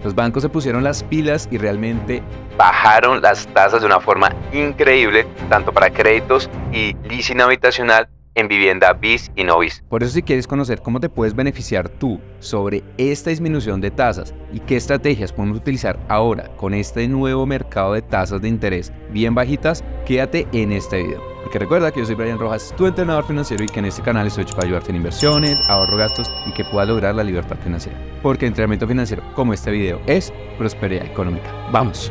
Los bancos se pusieron las pilas y realmente bajaron las tasas de una forma increíble, tanto para créditos y leasing habitacional en vivienda BIS y no BIS. Por eso, si quieres conocer cómo te puedes beneficiar tú sobre esta disminución de tasas y qué estrategias podemos utilizar ahora con este nuevo mercado de tasas de interés bien bajitas, quédate en este video. Porque recuerda que yo soy Brian Rojas, tu entrenador financiero, y que en este canal estoy hecho para ayudarte en inversiones, ahorro, gastos y que puedas lograr la libertad financiera. Porque entrenamiento financiero como este video es prosperidad económica. ¡Vamos!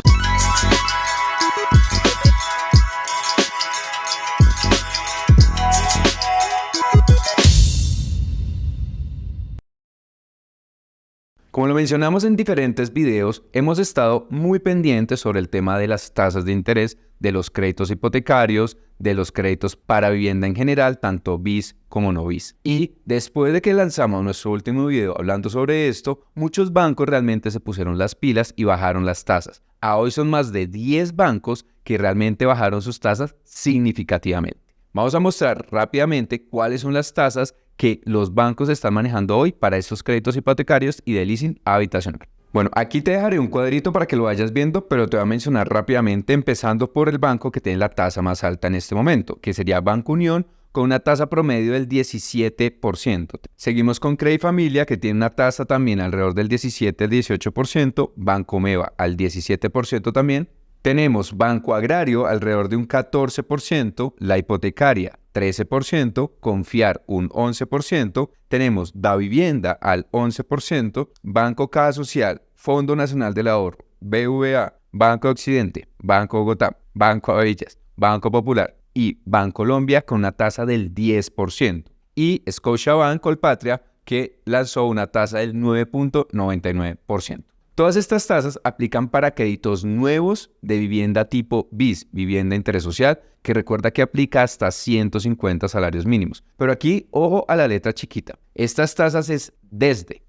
Como lo mencionamos en diferentes videos, hemos estado muy pendientes sobre el tema de las tasas de interés, de los créditos hipotecarios, de los créditos para vivienda en general, tanto BIS como no BIS. Y después de que lanzamos nuestro último video hablando sobre esto, muchos bancos realmente se pusieron las pilas y bajaron las tasas. A hoy son más de 10 bancos que realmente bajaron sus tasas significativamente. Vamos a mostrar rápidamente cuáles son las tasas que los bancos están manejando hoy para estos créditos hipotecarios y de leasing habitacional. Bueno, aquí te dejaré un cuadrito para que lo vayas viendo, pero te voy a mencionar rápidamente, empezando por el banco que tiene la tasa más alta en este momento, que sería Banco Unión, con una tasa promedio del 17%. Seguimos con Credifamilia, que tiene una tasa también alrededor del 17 al 18%, Banco Meva al 17% también. Tenemos Banco Agrario alrededor de un 14%, la hipotecaria 13%, Confiar un 11%, tenemos Davivienda al 11%, Banco Caja Social, Fondo Nacional del Ahorro, BVA, Banco Occidente, Banco Bogotá, Banco Avevillas, Banco Popular y Bancolombia con una tasa del 10%. Y Scotiabank Colpatria, que lanzó una tasa del 9.99%. Todas estas tasas aplican para créditos nuevos de vivienda tipo BIS, vivienda de interés social, que recuerda que aplica hasta 150 salarios mínimos. Pero aquí, ojo a la letra chiquita. Estas tasas es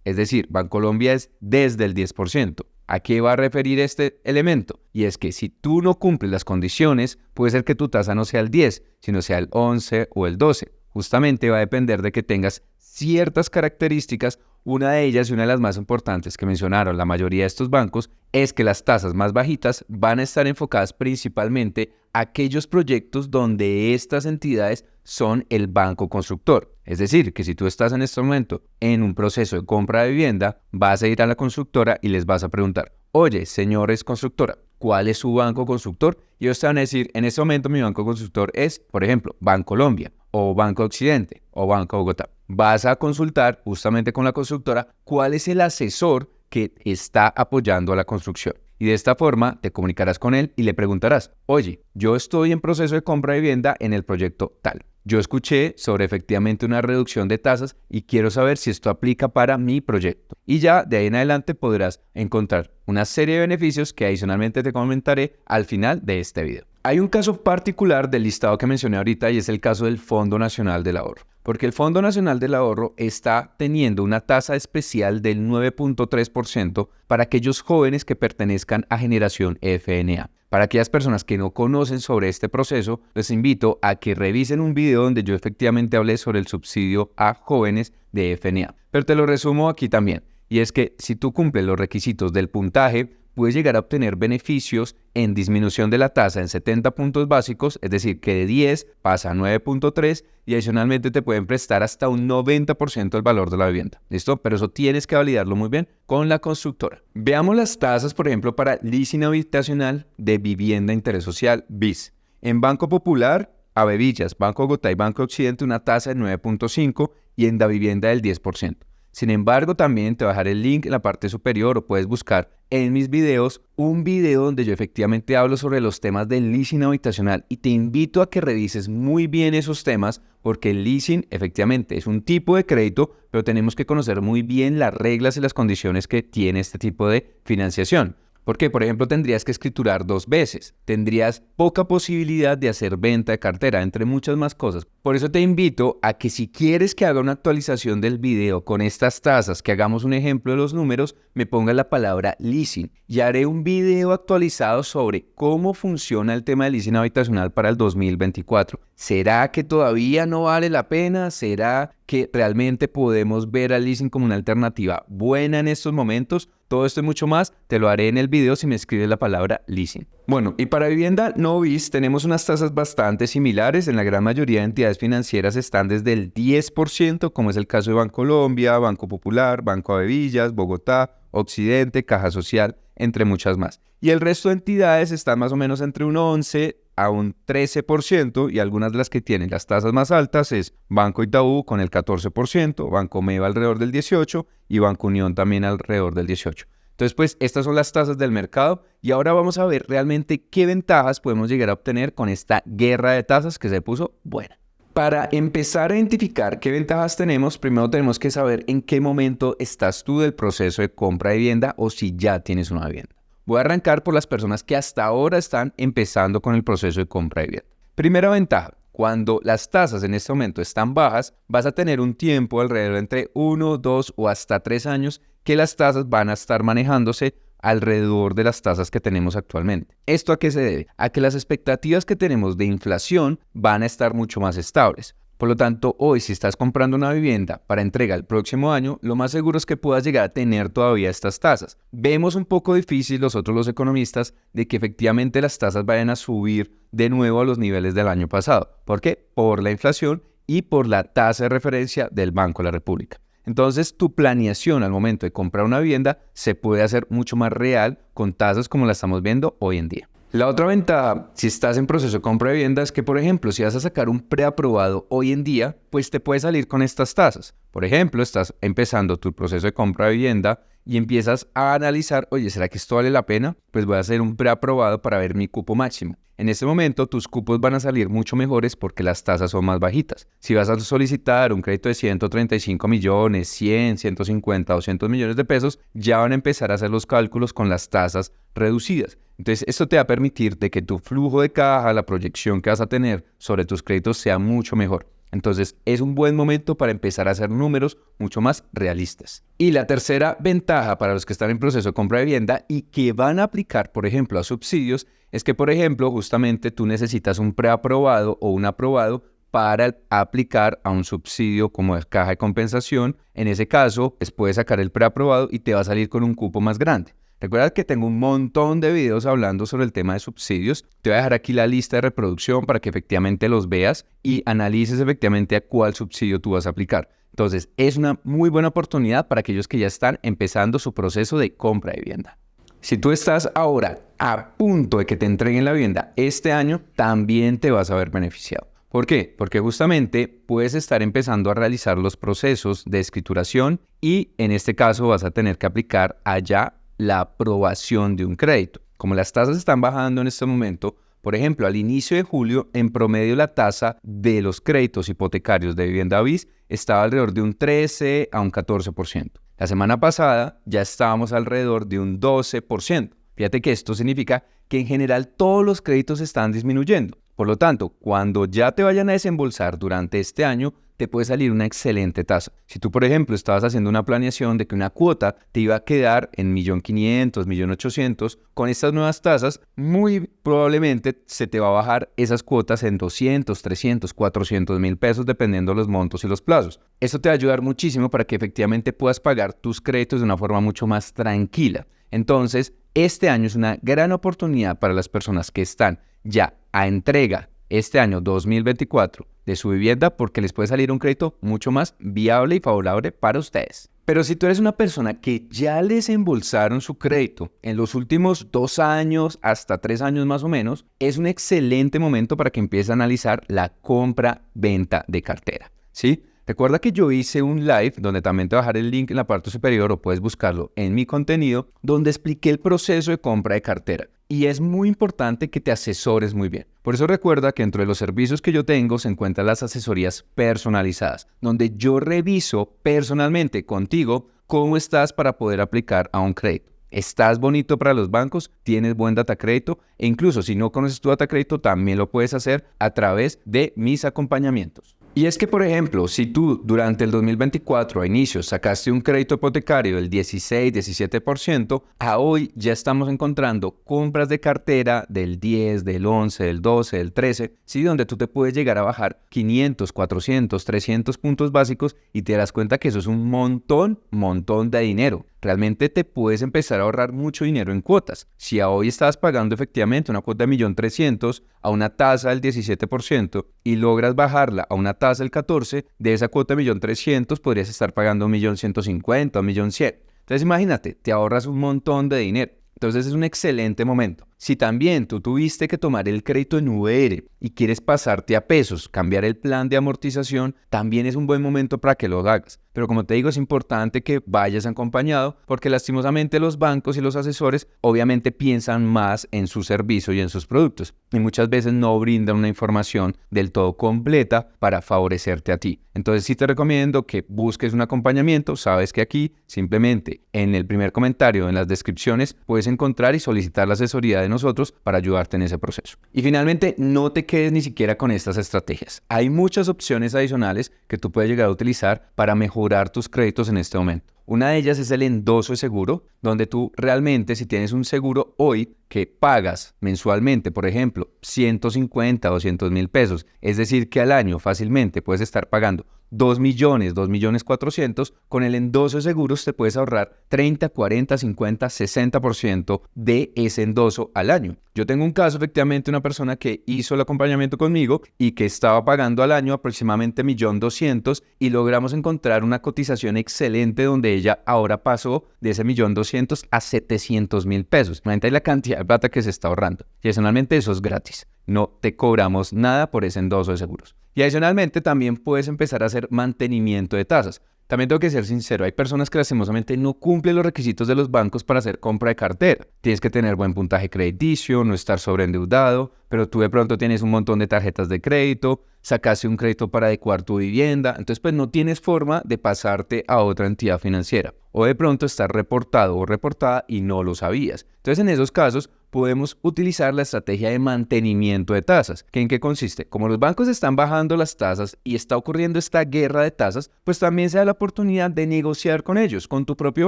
decir, Bancolombia es desde el 10%. ¿A qué va a referir este elemento? Y es que si tú no cumples las condiciones, puede ser que tu tasa no sea el 10, sino sea el 11 o el 12. Justamente va a depender de que tengas ciertas características. Una de ellas y una de las más importantes que mencionaron la mayoría de estos bancos es que las tasas más bajitas van a estar enfocadas principalmente a aquellos proyectos donde estas entidades son el banco constructor. Es decir, que si tú estás en este momento en un proceso de compra de vivienda, vas a ir a la constructora y les vas a preguntar: oye, señores constructora, ¿cuál es su banco constructor? Y ellos te van a decir: en este momento mi banco constructor es, por ejemplo, Bancolombia, o Banco Occidente, o Banco Bogotá. Vas a consultar justamente con la constructora cuál es el asesor que está apoyando a la construcción. Y de esta forma te comunicarás con él y le preguntarás: oye, yo estoy en proceso de compra de vivienda en el proyecto tal. Yo escuché sobre efectivamente una reducción de tasas y quiero saber si esto aplica para mi proyecto. Y ya de ahí en adelante podrás encontrar una serie de beneficios que adicionalmente te comentaré al final de este video. Hay un caso particular del listado que mencioné ahorita y es el caso del Fondo Nacional del Ahorro. Porque el Fondo Nacional del Ahorro está teniendo una tasa especial del 9.3% para aquellos jóvenes que pertenezcan a generación FNA. Para aquellas personas que no conocen sobre este proceso, les invito a que revisen un video donde yo efectivamente hablé sobre el subsidio a jóvenes de FNA. Pero te lo resumo aquí también. Y es que si tú cumples los requisitos del puntaje, puedes llegar a obtener beneficios en disminución de la tasa en 70 puntos básicos, es decir, que de 10 pasa a 9.3 y adicionalmente te pueden prestar hasta un 90% del valor de la vivienda. ¿Listo? Pero eso tienes que validarlo muy bien con la constructora. Veamos las tasas, por ejemplo, para leasing habitacional de vivienda de interés social BIS. En Banco Popular, Avevillas, Banco Bogotá y Banco Occidente una tasa de 9.5 y en Davivienda del 10%. Sin embargo, también te voy a dejar el link en la parte superior o puedes buscar en mis videos un video donde yo efectivamente hablo sobre los temas del leasing habitacional y te invito a que revises muy bien esos temas porque el leasing efectivamente es un tipo de crédito, pero tenemos que conocer muy bien las reglas y las condiciones que tiene este tipo de financiación. Porque, por ejemplo, tendrías que escriturar 2 veces, tendrías poca posibilidad de hacer venta de cartera, entre muchas más cosas. Por eso te invito a que si quieres que haga una actualización del video con estas tasas, que hagamos un ejemplo de los números, me pongas la palabra leasing y haré un video actualizado sobre cómo funciona el tema del leasing habitacional para el 2024. ¿Será que todavía no vale la pena? ¿Será que realmente podemos ver al leasing como una alternativa buena en estos momentos? Todo esto y mucho más te lo haré en el video si me escribes la palabra leasing. Bueno, y para vivienda no bis tenemos unas tasas bastante similares. En la gran mayoría de entidades financieras están desde el 10%, como es el caso de Bancolombia, Banco Popular, Banco Avevillas, Bogotá, Occidente, Caja Social, entre muchas más. Y el resto de entidades están más o menos entre un 11 a un 13%, y algunas de las que tienen las tasas más altas es Banco Itaú con el 14%, Banco Meva alrededor del 18% y Banco Unión también alrededor del 18%. Entonces, pues, estas son las tasas del mercado y ahora vamos a ver realmente qué ventajas podemos llegar a obtener con esta guerra de tasas que se puso buena. Para empezar a identificar qué ventajas tenemos, primero tenemos que saber en qué momento estás tú del proceso de compra de vivienda o si ya tienes una vivienda. Voy a arrancar por las personas que hasta ahora están empezando con el proceso de compra de vivienda. Primera ventaja, cuando las tasas en este momento están bajas, vas a tener un tiempo alrededor entre 1, 2 o hasta 3 años que las tasas van a estar manejándose alrededor de las tasas que tenemos actualmente. ¿Esto a qué se debe? A que las expectativas que tenemos de inflación van a estar mucho más estables. Por lo tanto, hoy si estás comprando una vivienda para entrega el próximo año, lo más seguro es que puedas llegar a tener todavía estas tasas. Vemos un poco difícil nosotros los economistas de que efectivamente las tasas vayan a subir de nuevo a los niveles del año pasado. ¿Por qué? Por la inflación y por la tasa de referencia del Banco de la República. Entonces, tu planeación al momento de comprar una vivienda se puede hacer mucho más real con tasas como la estamos viendo hoy en día. La otra ventaja, si estás en proceso de compra de vivienda, es que, por ejemplo, si vas a sacar un preaprobado hoy en día, pues te puede salir con estas tasas. Por ejemplo, estás empezando tu proceso de compra de vivienda y empiezas a analizar, oye, ¿será que esto vale la pena? Pues voy a hacer un preaprobado para ver mi cupo máximo. En este momento, tus cupos van a salir mucho mejores porque las tasas son más bajitas. Si vas a solicitar un crédito de 135 millones, 100, 150, 200 millones de pesos, ya van a empezar a hacer los cálculos con las tasas reducidas. Entonces, esto te va a permitir de que tu flujo de caja, la proyección que vas a tener sobre tus créditos sea mucho mejor. Entonces, es un buen momento para empezar a hacer números mucho más realistas. Y la tercera ventaja para los que están en proceso de compra de vivienda y que van a aplicar, por ejemplo, a subsidios, es que, por ejemplo, justamente tú necesitas un preaprobado o un aprobado para aplicar a un subsidio como es caja de compensación. En ese caso, pues puedes sacar el preaprobado y te va a salir con un cupo más grande. Recuerda que tengo un montón de videos hablando sobre el tema de subsidios. Te voy a dejar aquí la lista de reproducción para que efectivamente los veas y analices efectivamente a cuál subsidio tú vas a aplicar. Entonces, es una muy buena oportunidad para aquellos que ya están empezando su proceso de compra de vivienda. Si tú estás ahora a punto de que te entreguen la vivienda este año, también te vas a ver beneficiado. ¿Por qué? Porque justamente puedes estar empezando a realizar los procesos de escrituración y en este caso vas a tener que aplicar allá la aprobación de un crédito. Como las tasas están bajando en este momento, por ejemplo, al inicio de julio, en promedio la tasa de los créditos hipotecarios de vivienda bis estaba alrededor de un 13 a un 14%. La semana pasada ya estábamos alrededor de un 12%. Fíjate que esto significa que en general todos los créditos están disminuyendo. Por lo tanto, cuando ya te vayan a desembolsar durante este año, te puede salir una excelente tasa. Si tú, por ejemplo, estabas haciendo una planeación de que una cuota te iba a quedar en 1.500.000, 1.800.000, con estas nuevas tasas, muy probablemente se te va a bajar esas cuotas en 200, 300, 400.000 pesos, dependiendo de los montos y los plazos. Eso te va a ayudar muchísimo para que efectivamente puedas pagar tus créditos de una forma mucho más tranquila. Entonces, este año es una gran oportunidad para las personas que están ya a entrega este año 2024 de su vivienda porque les puede salir un crédito mucho más viable y favorable para ustedes. Pero si tú eres una persona que ya les embolsaron su crédito en los últimos 2 años hasta 3 años más o menos, es un excelente momento para que empieces a analizar la compra-venta de cartera, ¿sí? Recuerda que yo hice un live donde también te voy a dejar el link en la parte superior o puedes buscarlo en mi contenido donde expliqué el proceso de compra de cartera. Y es muy importante que te asesores muy bien. Por eso recuerda que dentro de los servicios que yo tengo se encuentran las asesorías personalizadas, donde yo reviso personalmente contigo cómo estás para poder aplicar a un crédito. ¿Estás bonito para los bancos? ¿Tienes buen data crédito? E incluso si no conoces tu data crédito, también lo puedes hacer a través de mis acompañamientos. Y es que, por ejemplo, si tú durante el 2024 a inicios sacaste un crédito hipotecario del 16-17%, a hoy ya estamos encontrando compras de cartera del 10, del 11, del 12, del 13, sí, donde tú te puedes llegar a bajar 500, 400, 300 puntos básicos y te das cuenta que eso es un montón de dinero. Realmente te puedes empezar a ahorrar mucho dinero en cuotas. Si a hoy estás pagando efectivamente una cuota de 1.300.000 a una tasa del 17% y logras bajarla a una tasa del 14%, de esa cuota de 1.300.000 podrías estar pagando 1.150.000 o 1.100.000. Entonces imagínate, te ahorras un montón de dinero. Entonces es un excelente momento. Si también tú tuviste que tomar el crédito en VR y quieres pasarte a pesos, cambiar el plan de amortización, también es un buen momento para que lo hagas. Pero como te digo, es importante que vayas acompañado porque lastimosamente los bancos y los asesores obviamente piensan más en su servicio y en sus productos y muchas veces no brindan una información del todo completa para favorecerte a ti. Entonces sí te recomiendo que busques un acompañamiento. Sabes que aquí simplemente en el primer comentario, en las descripciones, puedes encontrar y solicitar la asesoría de nosotros para ayudarte en ese proceso. Y finalmente, no te quedes ni siquiera con estas estrategias. Hay muchas opciones adicionales que tú puedes llegar a utilizar para mejorar tus créditos en este momento. Una de ellas es el endoso de seguro, donde tú realmente, si tienes un seguro hoy que pagas mensualmente, por ejemplo, 150 o 200.000 pesos, es decir, que al año fácilmente puedes estar pagando 2 millones, 2.400.000, con el endoso de seguros te puedes ahorrar 30, 40, 50, 60% de ese endoso al año. Yo tengo un caso, efectivamente, una persona que hizo el acompañamiento conmigo y que estaba pagando al año aproximadamente 1.200.000 y logramos encontrar una cotización excelente donde ella ahora pasó de ese 1.200.000 a 700.000 pesos. Imagínate la cantidad de plata que se está ahorrando. Y adicionalmente eso es gratis. No te cobramos nada por ese endoso de seguros. Y adicionalmente también puedes empezar a hacer mantenimiento de tasas. También tengo que ser sincero, hay personas que lastimosamente no cumplen los requisitos de los bancos para hacer compra de cartera. Tienes que tener buen puntaje crediticio, no estar sobreendeudado, pero tú de pronto tienes un montón de tarjetas de crédito, sacaste un crédito para adecuar tu vivienda, entonces pues no tienes forma de pasarte a otra entidad financiera. O de pronto estás reportado o reportada y no lo sabías. Entonces en esos casos podemos utilizar la estrategia de mantenimiento de tasas. ¿En qué consiste? Como los bancos están bajando las tasas y está ocurriendo esta guerra de tasas, pues también se da la oportunidad de negociar con ellos, con tu propio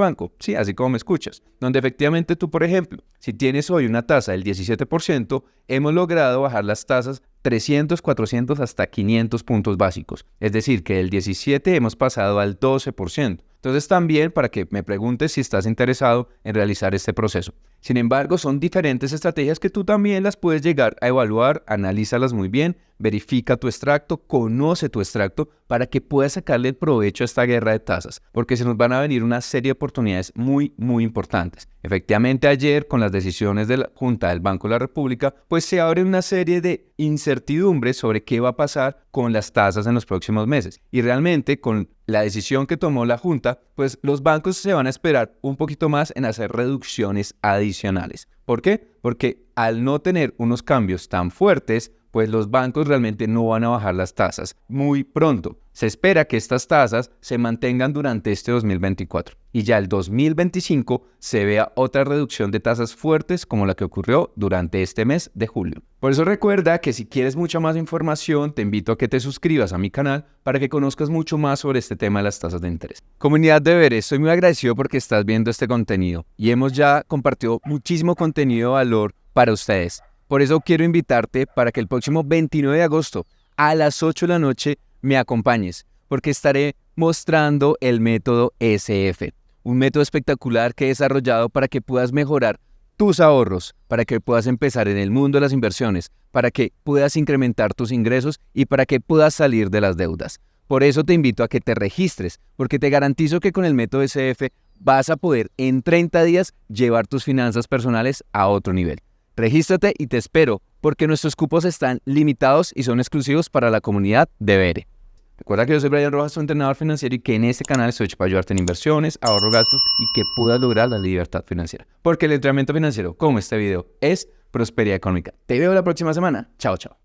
banco. Sí, así como me escuchas. Donde efectivamente tú, por ejemplo, si tienes hoy una tasa del 17%, hemos logrado bajar las tasas 300, 400 hasta 500 puntos básicos. Es decir, que del 17 hemos pasado al 12%. Entonces también para que me preguntes si estás interesado en realizar este proceso. Sin embargo, son diferentes estrategias que tú también las puedes llegar a evaluar, analízalas muy bien, verifica tu extracto, conoce tu extracto para que puedas sacarle el provecho a esta guerra de tasas, porque se nos van a venir una serie de oportunidades muy importantes. Efectivamente, ayer con las decisiones de la Junta del Banco de la República, pues se abre una serie de incertidumbres sobre qué va a pasar con las tasas en los próximos meses. Y realmente con la decisión que tomó la Junta, pues los bancos se van a esperar un poquito más en hacer reducciones adicionales. ¿Por qué? Porque al no tener unos cambios tan fuertes, pues los bancos realmente no van a bajar las tasas muy pronto. Se espera que estas tasas se mantengan durante este 2024 y ya el 2025 se vea otra reducción de tasas fuertes como la que ocurrió durante este mes de julio. Por eso recuerda que si quieres mucha más información, te invito a que te suscribas a mi canal para que conozcas mucho más sobre este tema de las tasas de interés. Comunidad de Bere, estoy muy agradecido porque estás viendo este contenido y hemos ya compartido muchísimo contenido de valor para ustedes. Por eso quiero invitarte para que el próximo 29 de agosto a las 8 de la noche me acompañes, porque estaré mostrando el método SF, un método espectacular que he desarrollado para que puedas mejorar tus ahorros, para que puedas empezar en el mundo de las inversiones, para que puedas incrementar tus ingresos y para que puedas salir de las deudas. Por eso te invito a que te registres, porque te garantizo que con el método SF vas a poder en 30 días llevar tus finanzas personales a otro nivel. Regístrate y te espero, porque nuestros cupos están limitados y son exclusivos para la comunidad de Bere. Recuerda que yo soy Brian Rojas, tu entrenador financiero y que en este canal estoy hecho para ayudarte en inversiones, ahorro, gastos y que puedas lograr la libertad financiera. Porque el entrenamiento financiero, como este video, es prosperidad económica. Te veo la próxima semana. Chao, chao.